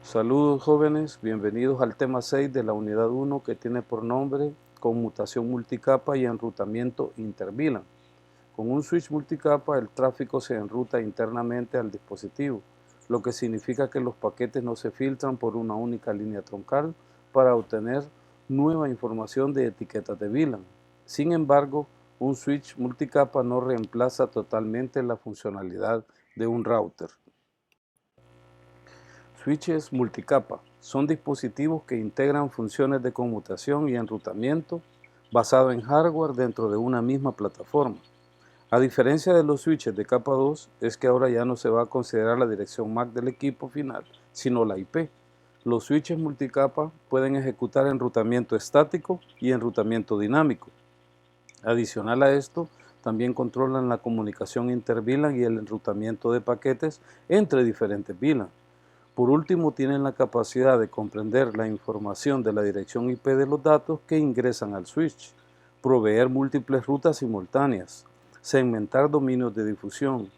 Saludos jóvenes, bienvenidos al tema 6 de la unidad 1 que tiene por nombre conmutación multicapa y enrutamiento inter-VLAN. Con un switch multicapa el tráfico se enruta internamente al dispositivo, lo que significa que los paquetes no se filtran por una única línea troncal para obtener nueva información de etiquetas de VLAN. Sin embargo, un switch multicapa no reemplaza totalmente la funcionalidad de un router. Switches multicapa son dispositivos que integran funciones de conmutación y enrutamiento basado en hardware dentro de una misma plataforma. A diferencia de los switches de capa 2, es que ahora ya no se va a considerar la dirección MAC del equipo final, sino la IP. Los switches multicapa pueden ejecutar enrutamiento estático y enrutamiento dinámico. Adicional a esto, también controlan la comunicación inter-VLAN y el enrutamiento de paquetes entre diferentes VLAN. Por último, tienen la capacidad de comprender la información de la dirección IP de los datos que ingresan al switch, proveer múltiples rutas simultáneas, segmentar dominios de difusión,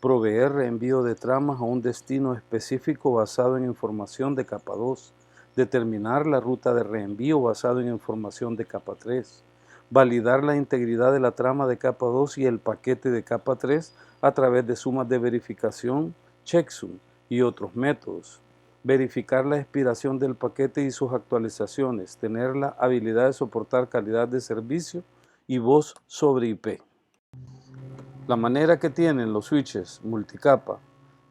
proveer reenvío de tramas a un destino específico basado en información de capa 2, determinar la ruta de reenvío basado en información de capa 3, validar la integridad de la trama de capa 2 y el paquete de capa 3 a través de sumas de verificación, checksum, y otros métodos. Verificar la expiración del paquete y sus actualizaciones, tener la habilidad de soportar calidad de servicio y voz sobre IP. La manera que tienen los switches multicapa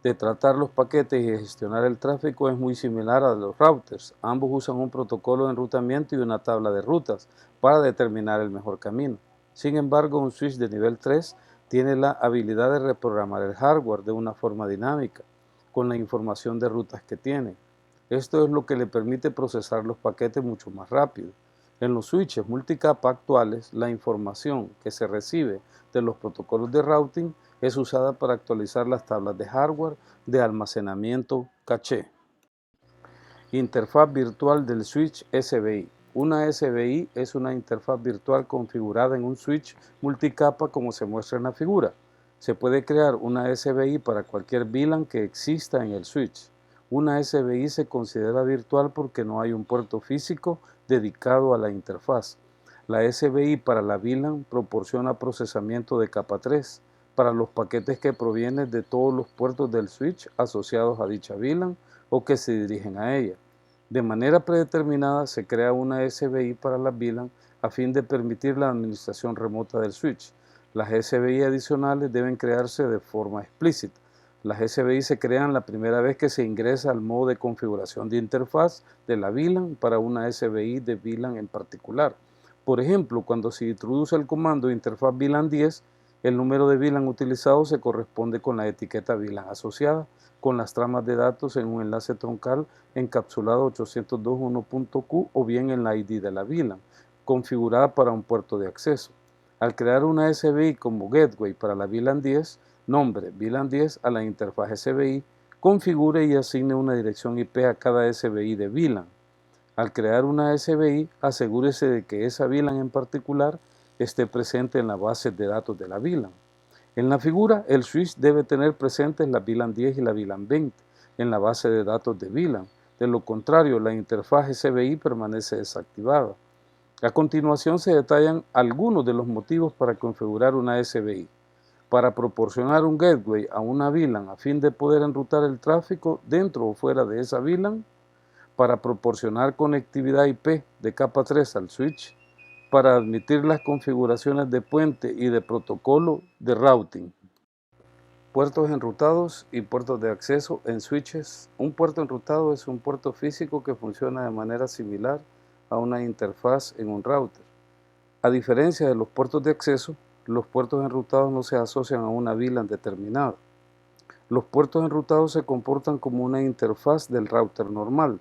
de tratar los paquetes y gestionar el tráfico es muy similar a los routers. Ambos usan un protocolo de enrutamiento y una tabla de rutas para determinar el mejor camino. Sin embargo, un switch de nivel 3 tiene la habilidad de reprogramar el hardware de una forma dinámica con la información de rutas que tiene. Esto es lo que le permite procesar los paquetes mucho más rápido. En los switches multicapa actuales, la información que se recibe de los protocolos de routing es usada para actualizar las tablas de hardware de almacenamiento caché. Interfaz virtual del switch SBI. Una SBI es una interfaz virtual configurada en un switch multicapa como se muestra en la figura. Se puede crear una SBI para cualquier VLAN que exista en el switch. Una SBI se considera virtual porque no hay un puerto físico dedicado a la interfaz. La SBI para la VLAN proporciona procesamiento de capa 3 para los paquetes que provienen de todos los puertos del switch asociados a dicha VLAN o que se dirigen a ella. De manera predeterminada se crea una SBI para la VLAN a fin de permitir la administración remota del switch. Las SBI adicionales deben crearse de forma explícita. Las SBI se crean la primera vez que se ingresa al modo de configuración de interfaz de la VLAN para una SBI de VLAN en particular. Por ejemplo, cuando se introduce el comando interfaz VLAN 10, el número de VLAN utilizado se corresponde con la etiqueta VLAN asociada, con las tramas de datos en un enlace troncal encapsulado 802.1.q o bien en la ID de la VLAN, configurada para un puerto de acceso. Al crear una SBI como Gateway para la VLAN 10, nombre VLAN 10 a la interfaz SBI, configure y asigne una dirección IP a cada SBI de VLAN. Al crear una SBI, asegúrese de que esa VLAN en particular esté presente en la base de datos de la VLAN. En la figura, el switch debe tener presentes la VLAN 10 y la VLAN 20 en la base de datos de VLAN. De lo contrario, la interfaz SBI permanece desactivada. A continuación se detallan algunos de los motivos para configurar una SBI. Para proporcionar un gateway a una VLAN a fin de poder enrutar el tráfico dentro o fuera de esa VLAN, para proporcionar conectividad IP de capa 3 al switch, para admitir las configuraciones de puente y de protocolo de routing. Puertos enrutados y puertos de acceso en switches. Un puerto enrutado es un puerto físico que funciona de manera similar a una interfaz en un router. A diferencia de los puertos de acceso, los puertos enrutados no se asocian a una VLAN determinada. Los puertos enrutados se comportan como una interfaz del router normal.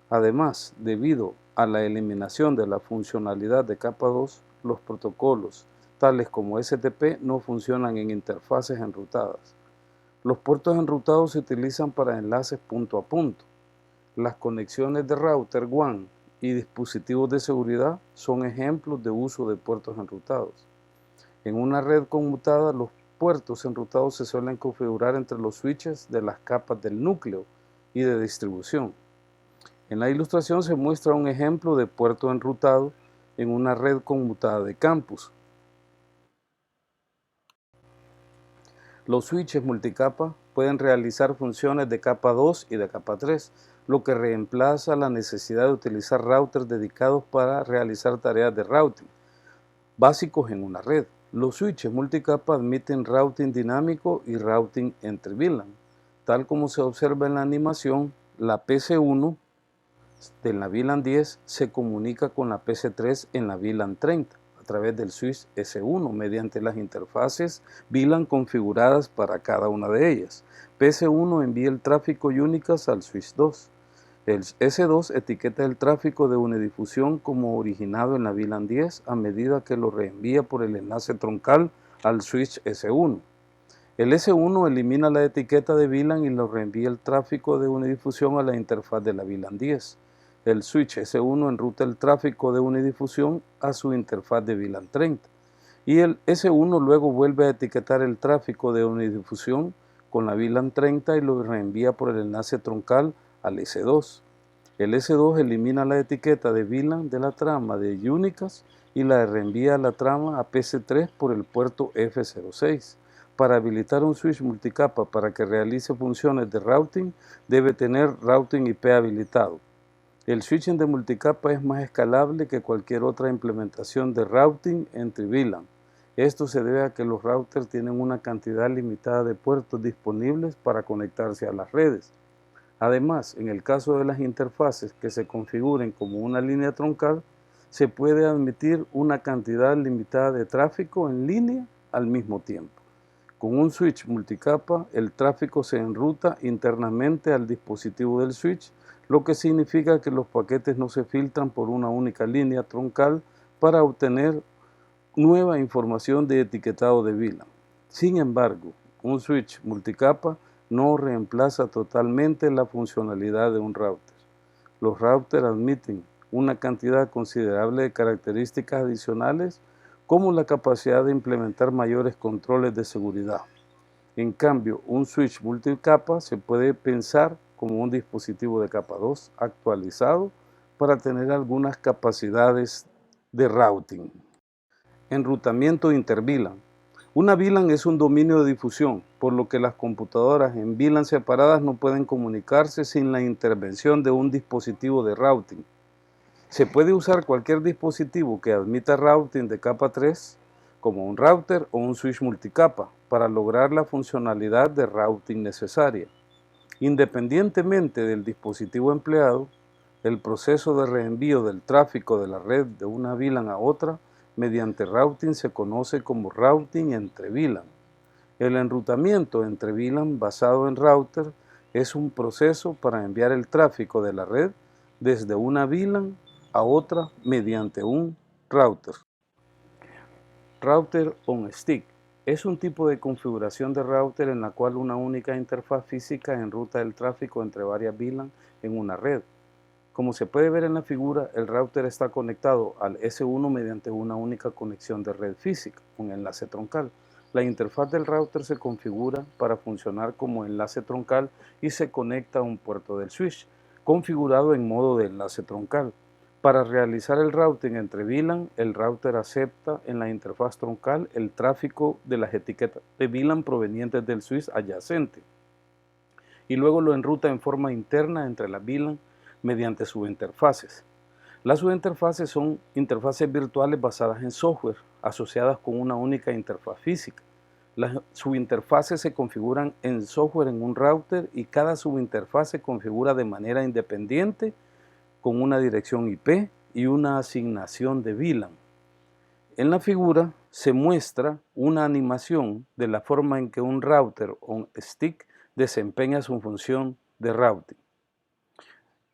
Además, debido a la eliminación de la funcionalidad de capa 2, los protocolos, tales como STP, no funcionan en interfaces enrutadas. Los puertos enrutados se utilizan para enlaces punto a punto. Las conexiones de router WAN y dispositivos de seguridad son ejemplos de uso de puertos enrutados. En una red conmutada, los puertos enrutados se suelen configurar entre los switches de las capas del núcleo y de distribución. En la ilustración se muestra un ejemplo de puerto enrutado en una red conmutada de campus. Los switches multicapa pueden realizar funciones de capa 2 y de capa 3, lo que reemplaza la necesidad de utilizar routers dedicados para realizar tareas de routing básicos en una red. Los switches multicapa admiten routing dinámico y routing entre VLAN. Tal como se observa en la animación, la PC1 de la VLAN 10 se comunica con la PC3 en la VLAN 30 a través del switch S1 mediante las interfaces VLAN configuradas para cada una de ellas. PC1 envía el tráfico unicast al switch 2. El S2 etiqueta el tráfico de unidifusión como originado en la VLAN 10 a medida que lo reenvía por el enlace troncal al switch S1. El S1 elimina la etiqueta de VLAN y lo reenvía el tráfico de unidifusión a la interfaz de la VLAN 10. El switch S1 enruta el tráfico de unidifusión a su interfaz de VLAN 30 y el S1 luego vuelve a etiquetar el tráfico de unidifusión con la VLAN 30 y lo reenvía por el enlace troncal al S2. El S2 elimina la etiqueta de VLAN de la trama de unicast y la reenvía a la trama a PC3 por el puerto F06. Para habilitar un switch multicapa para que realice funciones de routing, debe tener routing IP habilitado. El switching de multicapa es más escalable que cualquier otra implementación de routing entre VLAN. Esto se debe a que los routers tienen una cantidad limitada de puertos disponibles para conectarse a las redes. Además, en el caso de las interfaces que se configuren como una línea troncal, se puede admitir una cantidad limitada de tráfico en línea al mismo tiempo. Con un switch multicapa, el tráfico se enruta internamente al dispositivo del switch, lo que significa que los paquetes no se filtran por una única línea troncal para obtener nueva información de etiquetado de VLAN. Sin embargo, un switch multicapa no reemplaza totalmente la funcionalidad de un router. Los routers admiten una cantidad considerable de características adicionales como la capacidad de implementar mayores controles de seguridad. En cambio, un switch multicapa se puede pensar como un dispositivo de capa 2 actualizado para tener algunas capacidades de routing. Enrutamiento inter-VLAN. Una VLAN es un dominio de difusión, por lo que las computadoras en VLAN separadas no pueden comunicarse sin la intervención de un dispositivo de routing. Se puede usar cualquier dispositivo que admita routing de capa 3, como un router o un switch multicapa, para lograr la funcionalidad de routing necesaria. Independientemente del dispositivo empleado, el proceso de reenvío del tráfico de la red de una VLAN a otra mediante routing se conoce como routing entre VLAN. El enrutamiento entre VLAN basado en router es un proceso para enviar el tráfico de la red desde una VLAN a otra mediante un router. Router on stick es un tipo de configuración de router en la cual una única interfaz física enruta el tráfico entre varias VLAN en una red. Como se puede ver en la figura, el router está conectado al S1 mediante una única conexión de red física, un enlace troncal. La interfaz del router se configura para funcionar como enlace troncal y se conecta a un puerto del switch, configurado en modo de enlace troncal. Para realizar el routing entre VLAN, el router acepta en la interfaz troncal el tráfico de las etiquetas de VLAN provenientes del switch adyacente y luego lo enruta en forma interna entre las VLAN mediante subinterfaces. Las subinterfaces son interfaces virtuales basadas en software, asociadas con una única interfaz física. Las subinterfaces se configuran en software en un router y cada subinterfaz se configura de manera independiente con una dirección IP y una asignación de VLAN. En la figura se muestra una animación de la forma en que un router on stick desempeña su función de routing.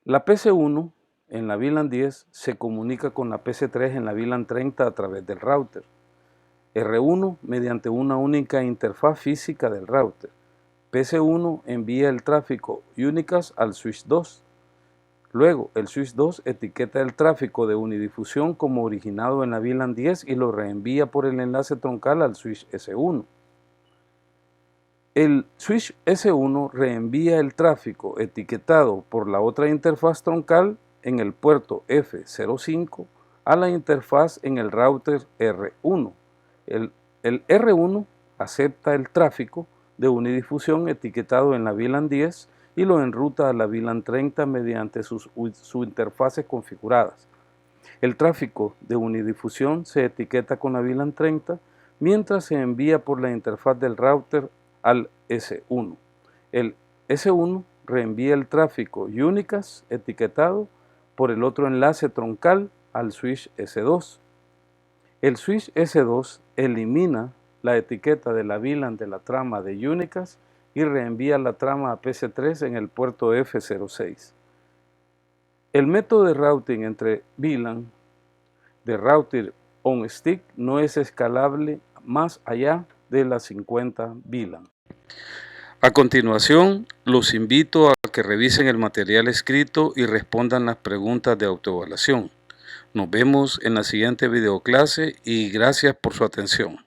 La PC1 en la VLAN 10 se comunica con la PC3 en la VLAN 30 a través del router. R1 mediante una única interfaz física del router. PC1 envía el tráfico unicast al switch 2. Luego, el switch 2 etiqueta el tráfico de unidifusión como originado en la VLAN 10 y lo reenvía por el enlace troncal al switch S1. El switch S1 reenvía el tráfico etiquetado por la otra interfaz troncal en el puerto F05 a la interfaz en el router R1. El R1 acepta el tráfico de unidifusión etiquetado en la VLAN 10 y lo enruta a la VLAN 30 mediante sus interfaces configuradas. El tráfico de unidifusión se etiqueta con la VLAN 30 mientras se envía por la interfaz del router al S1. El S1 reenvía el tráfico unicast etiquetado por el otro enlace troncal al switch S2. El switch S2 elimina la etiqueta de la VLAN de la trama de unicast y reenvía la trama a PC3 en el puerto F06. El método de routing entre VLAN de router on stick no es escalable más allá de las 50 VLAN. A continuación, los invito a que revisen el material escrito y respondan las preguntas de autoevaluación. Nos vemos en la siguiente videoclase y gracias por su atención.